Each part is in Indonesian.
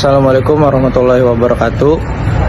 Assalamualaikum warahmatullahi wabarakatuh.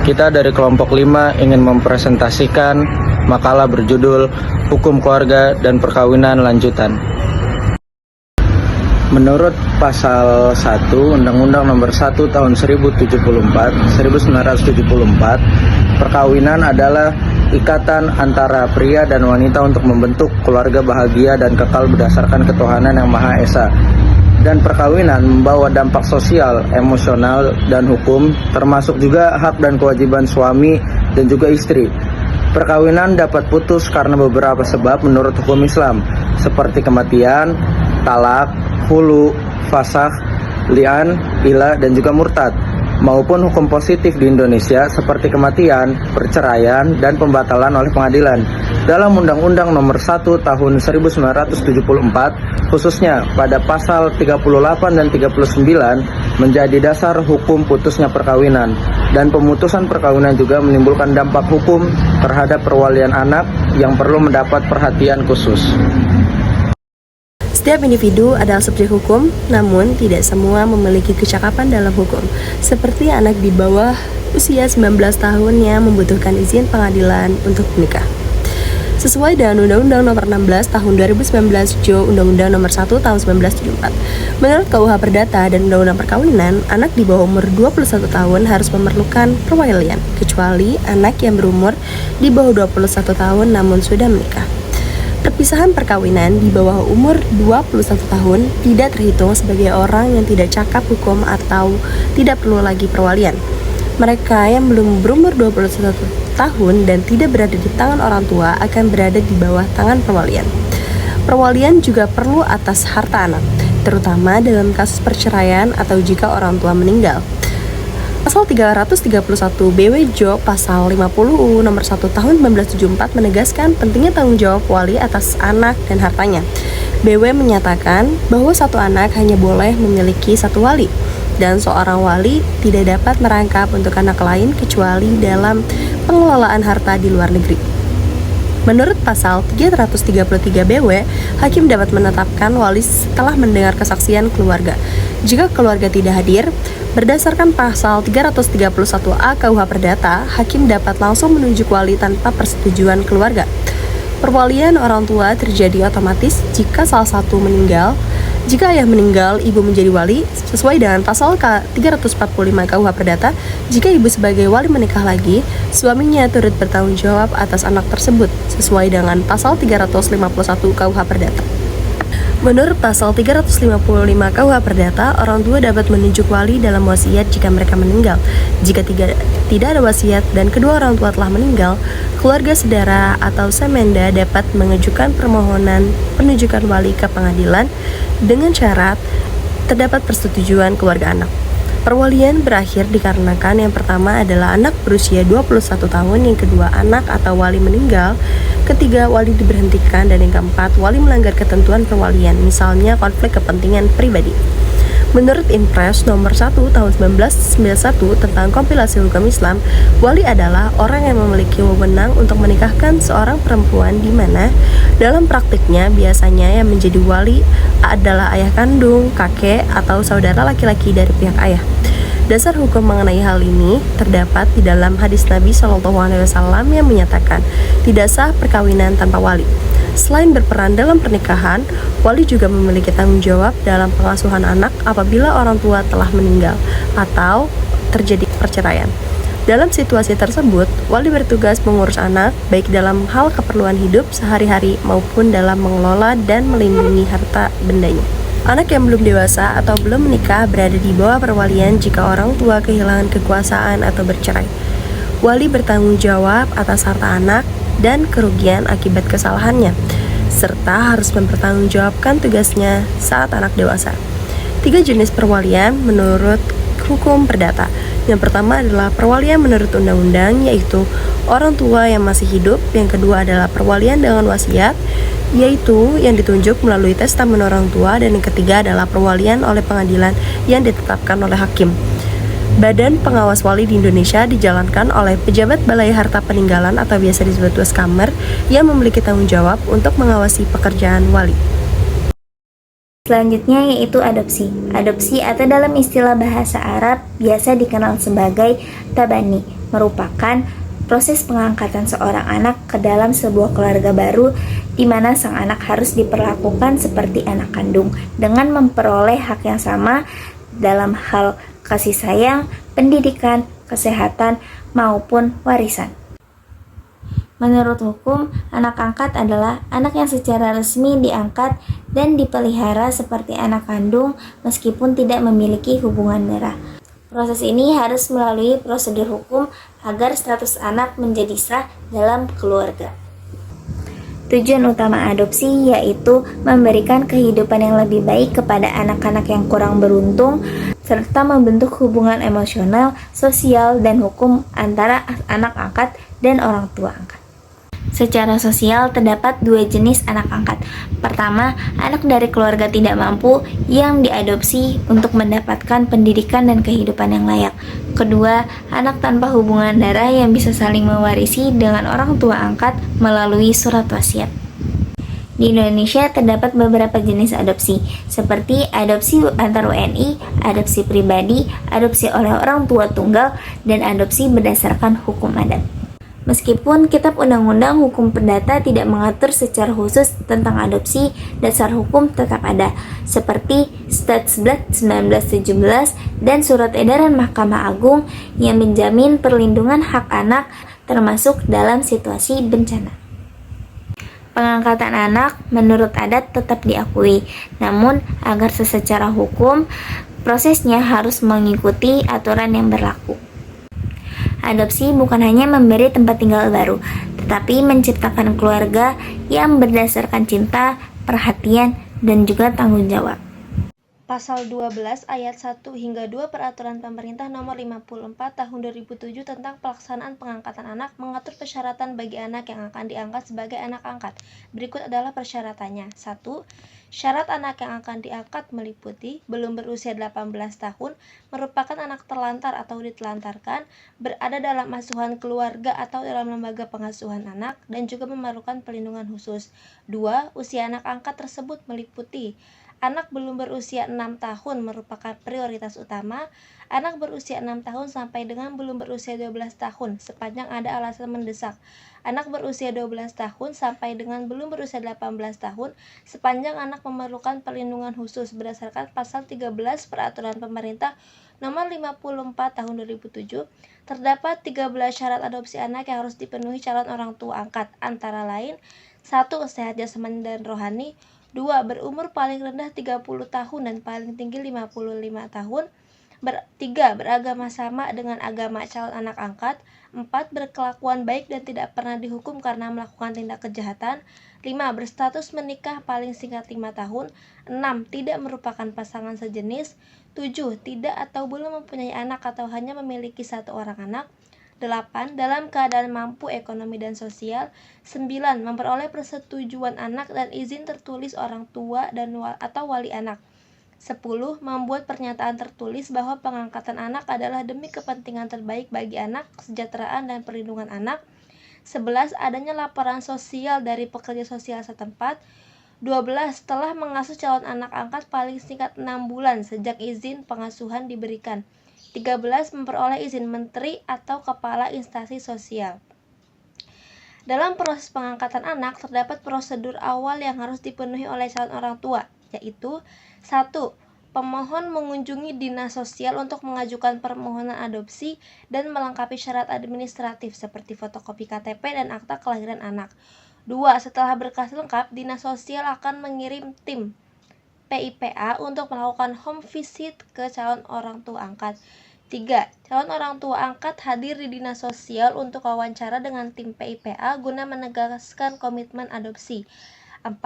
Kita dari kelompok 5 ingin mempresentasikan makalah berjudul Hukum Keluarga dan Perkawinan Lanjutan. Menurut pasal 1 Undang-Undang Nomor 1 Tahun 1974, perkawinan adalah ikatan antara pria dan wanita untuk membentuk keluarga bahagia dan kekal berdasarkan ketuhanan yang Maha Esa. Dan perkawinan membawa dampak sosial, emosional, dan hukum, termasuk juga hak dan kewajiban suami dan juga istri. Perkawinan dapat putus karena beberapa sebab menurut hukum Islam, seperti kematian, talak, hulu, fasakh, li'an, ilah, dan juga murtad, maupun hukum positif di Indonesia seperti kematian, perceraian, dan pembatalan oleh pengadilan. Dalam Undang-Undang Nomor 1 Tahun 1974, khususnya pada pasal 38 dan 39 menjadi dasar hukum putusnya perkawinan, dan pemutusan perkawinan juga menimbulkan dampak hukum terhadap perwalian anak yang perlu mendapat perhatian khusus. Setiap individu adalah subjek hukum, namun tidak semua memiliki kecakapan dalam hukum. Seperti anak di bawah usia 19 tahun yang membutuhkan izin pengadilan untuk menikah. Sesuai dengan Undang-Undang Nomor 16 Tahun 2019 Jo Undang-Undang Nomor 1 Tahun 1974. Menurut KUH Perdata dan Undang-Undang Perkawinan, anak di bawah umur 21 tahun harus memerlukan perwalian, kecuali anak yang berumur di bawah 21 tahun namun sudah menikah. Perpisahan perkawinan di bawah umur 21 tahun tidak terhitung sebagai orang yang tidak cakap hukum atau tidak perlu lagi perwalian. Mereka yang belum berumur 21 tahun dan tidak berada di tangan orang tua akan berada di bawah tangan perwalian. Perwalian juga perlu atas harta anak, terutama dalam kasus perceraian atau jika orang tua meninggal. Pasal 331 BW Jo Pasal 50 UU Nomor 1 Tahun 1974 menegaskan pentingnya tanggung jawab wali atas anak dan hartanya. BW menyatakan bahwa satu anak hanya boleh memiliki satu wali, dan seorang wali tidak dapat merangkap untuk anak lain kecuali dalam pengelolaan harta di luar negeri. Menurut pasal 333 BW, hakim dapat menetapkan wali setelah mendengar kesaksian keluarga. Jika keluarga tidak hadir, berdasarkan pasal 331A KUH Perdata, hakim dapat langsung menunjuk wali tanpa persetujuan keluarga. Perwalian orang tua terjadi otomatis jika salah satu meninggal. Jika ayah meninggal, ibu menjadi wali sesuai dengan pasal 345 KUH Perdata. Jika ibu sebagai wali menikah lagi, suaminya turut bertanggung jawab atas anak tersebut sesuai dengan pasal 351 KUH Perdata. Menurut pasal 355 KUH Perdata, orang tua dapat menunjuk wali dalam wasiat jika mereka meninggal. Jika tidak ada wasiat dan kedua orang tua telah meninggal, keluarga saudara atau semenda dapat mengajukan permohonan penunjukan wali ke pengadilan dengan syarat terdapat persetujuan keluarga anak. Perwalian berakhir dikarenakan yang pertama adalah anak berusia 21 tahun, yang kedua anak atau wali meninggal, ketiga wali diberhentikan, dan yang keempat wali melanggar ketentuan perwalian, misalnya konflik kepentingan pribadi. Menurut Impres Nomor 1 Tahun 1991 tentang kompilasi hukum Islam, wali adalah orang yang memiliki wewenang untuk menikahkan seorang perempuan, di mana dalam praktiknya biasanya yang menjadi wali adalah ayah kandung, kakek, atau saudara laki-laki dari pihak ayah. Dasar hukum mengenai hal ini terdapat di dalam hadis Nabi SAW yang menyatakan tidak sah perkawinan tanpa wali. Selain berperan dalam pernikahan, wali juga memiliki tanggung jawab dalam pengasuhan anak apabila orang tua telah meninggal atau terjadi perceraian. Dalam situasi tersebut, wali bertugas mengurus anak baik dalam hal keperluan hidup sehari-hari maupun dalam mengelola dan melindungi harta bendanya. Anak yang belum dewasa atau belum menikah berada di bawah perwalian jika orang tua kehilangan kekuasaan atau bercerai. Wali bertanggung jawab atas harta anak dan kerugian akibat kesalahannya, serta harus mempertanggungjawabkan tugasnya saat anak dewasa. 3 jenis perwalian menurut hukum perdata. Yang pertama adalah perwalian menurut undang-undang, yaitu orang tua yang masih hidup. Yang kedua adalah perwalian dengan wasiat, yaitu yang ditunjuk melalui testamen orang tua. Dan yang ketiga adalah perwalian oleh pengadilan yang ditetapkan oleh hakim. Badan pengawas wali di Indonesia dijalankan oleh pejabat Balai Harta Peninggalan atau biasa disebut Waskamer yang memiliki tanggung jawab untuk mengawasi pekerjaan wali. Selanjutnya yaitu adopsi. Adopsi atau dalam istilah bahasa Arab biasa dikenal sebagai tabani, merupakan proses pengangkatan seorang anak ke dalam sebuah keluarga baru di mana sang anak harus diperlakukan seperti anak kandung dengan memperoleh hak yang sama dalam hal kasih sayang, pendidikan, kesehatan, maupun warisan. Menurut hukum, anak angkat adalah anak yang secara resmi diangkat dan dipelihara seperti anak kandung meskipun tidak memiliki hubungan darah. Proses ini harus melalui prosedur hukum agar status anak menjadi sah dalam keluarga. Tujuan utama adopsi yaitu memberikan kehidupan yang lebih baik kepada anak-anak yang kurang beruntung, serta membentuk hubungan emosional, sosial, dan hukum antara anak angkat dan orang tua angkat. Secara sosial, terdapat dua jenis anak angkat. Pertama, anak dari keluarga tidak mampu yang diadopsi untuk mendapatkan pendidikan dan kehidupan yang layak. Kedua, anak tanpa hubungan darah yang bisa saling mewarisi dengan orang tua angkat melalui surat wasiat. Di Indonesia terdapat beberapa jenis adopsi, seperti adopsi antar WNI, adopsi pribadi, adopsi oleh orang tua tunggal, dan adopsi berdasarkan hukum adat. Meskipun Kitab Undang-Undang Hukum Perdata tidak mengatur secara khusus tentang adopsi, dasar hukum tetap ada, seperti Statsblad 1917 dan Surat Edaran Mahkamah Agung yang menjamin perlindungan hak anak termasuk dalam situasi bencana. Pengangkatan anak menurut adat tetap diakui, namun agar secara hukum, prosesnya harus mengikuti aturan yang berlaku. Adopsi bukan hanya memberi tempat tinggal baru, tetapi menciptakan keluarga yang berdasarkan cinta, perhatian, dan juga tanggung jawab. Pasal 12 ayat 1 hingga 2 Peraturan Pemerintah Nomor 54 Tahun 2007 tentang pelaksanaan pengangkatan anak mengatur persyaratan bagi anak yang akan diangkat sebagai anak angkat. Berikut adalah persyaratannya. 1. Syarat anak yang akan diangkat meliputi belum berusia 18 tahun, merupakan anak terlantar atau ditelantarkan, berada dalam asuhan keluarga atau dalam lembaga pengasuhan anak, dan juga memerlukan perlindungan khusus. 2. Usia anak angkat tersebut meliputi anak belum berusia 6 tahun merupakan prioritas utama, anak berusia 6 tahun sampai dengan belum berusia 12 tahun sepanjang ada alasan mendesak, anak berusia 12 tahun sampai dengan belum berusia 18 tahun sepanjang anak memerlukan perlindungan khusus berdasarkan pasal 13 Peraturan Pemerintah Nomor 54 Tahun 2007. Terdapat 13 syarat adopsi anak yang harus dipenuhi calon orang tua angkat, antara lain 1. Sehat jasmani dan rohani, 2. Berumur paling rendah 30 tahun dan paling tinggi 55 tahun. 3. Beragama sama dengan agama calon anak angkat. 4. Berkelakuan baik dan tidak pernah dihukum karena melakukan tindak kejahatan. 5. Berstatus menikah paling singkat 5 tahun. 6. Tidak merupakan pasangan sejenis. 7. Tidak atau belum mempunyai anak atau hanya memiliki satu orang anak. 8. Dalam keadaan mampu ekonomi dan sosial. 9. Memperoleh persetujuan anak dan izin tertulis orang tua dan atau wali anak. 10. Membuat pernyataan tertulis bahwa pengangkatan anak adalah demi kepentingan terbaik bagi anak, kesejahteraan dan perlindungan anak. 11. Adanya laporan sosial dari pekerja sosial setempat. 12. Telah mengasuh calon anak angkat paling singkat 6 bulan sejak izin pengasuhan diberikan. 13. Memperoleh izin menteri atau kepala instansi sosial. Dalam proses pengangkatan anak, terdapat prosedur awal yang harus dipenuhi oleh calon orang tua, yaitu 1. Pemohon mengunjungi dinas sosial untuk mengajukan permohonan adopsi dan melengkapi syarat administratif seperti fotokopi KTP dan akta kelahiran anak. 2. Setelah berkas lengkap, dinas sosial akan mengirim tim PIPA untuk melakukan home visit ke calon orang tua angkat. 3. Calon orang tua angkat hadir di dinas sosial untuk wawancara dengan tim PIPA guna menegaskan komitmen adopsi. 4.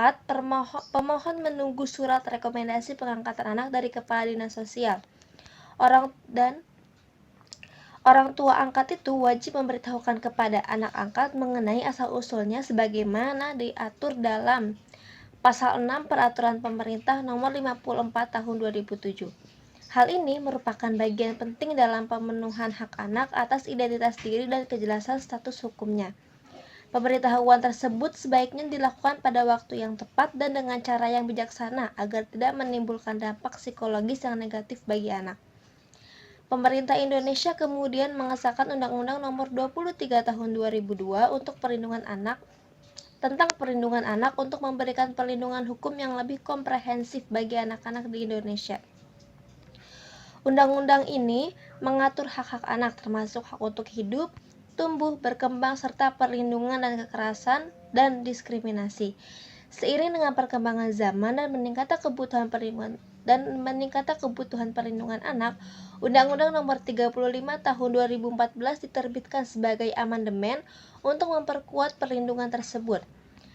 Pemohon menunggu surat rekomendasi pengangkatan anak dari kepala dinas sosial. Orang tua angkat itu wajib memberitahukan kepada anak angkat mengenai asal-usulnya sebagaimana diatur dalam Pasal 6 Peraturan Pemerintah Nomor 54 Tahun 2007. Hal ini merupakan bagian penting dalam pemenuhan hak anak atas identitas diri dan kejelasan status hukumnya. Pemberitahuan tersebut sebaiknya dilakukan pada waktu yang tepat dan dengan cara yang bijaksana agar tidak menimbulkan dampak psikologis yang negatif bagi anak. Pemerintah Indonesia kemudian mengesahkan Undang-Undang Nomor 23 Tahun 2002 untuk perlindungan anak tentang perlindungan anak untuk memberikan perlindungan hukum yang lebih komprehensif bagi anak-anak di Indonesia. Undang-undang ini mengatur hak-hak anak termasuk hak untuk hidup, tumbuh, berkembang, serta perlindungan dan kekerasan dan diskriminasi. Seiring dengan perkembangan zaman dan meningkatnya kebutuhan perlindungan anak, Undang-Undang Nomor 35 Tahun 2014 diterbitkan sebagai amandemen untuk memperkuat perlindungan tersebut.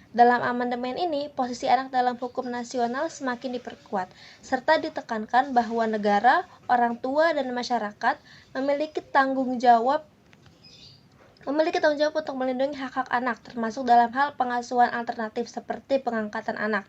Dalam amandemen ini, posisi anak dalam hukum nasional semakin diperkuat, serta ditekankan bahwa negara, orang tua, dan masyarakat memiliki tanggung jawab untuk melindungi hak-hak anak, termasuk dalam hal pengasuhan alternatif seperti pengangkatan anak.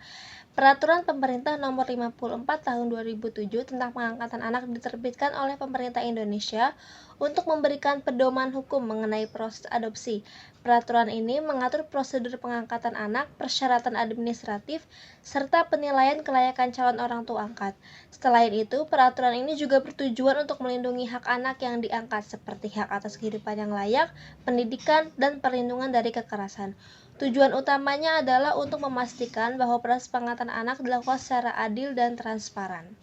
Peraturan Pemerintah Nomor 54 Tahun 2007 tentang pengangkatan anak diterbitkan oleh pemerintah Indonesia untuk memberikan pedoman hukum mengenai proses adopsi. Peraturan ini mengatur prosedur pengangkatan anak, persyaratan administratif, serta penilaian kelayakan calon orang tua angkat. Selain itu, peraturan ini juga bertujuan untuk melindungi hak anak yang diangkat seperti hak atas kehidupan yang layak, pendidikan, dan perlindungan dari kekerasan. Tujuan utamanya adalah untuk memastikan bahwa proses pengangkatan anak dilakukan secara adil dan transparan.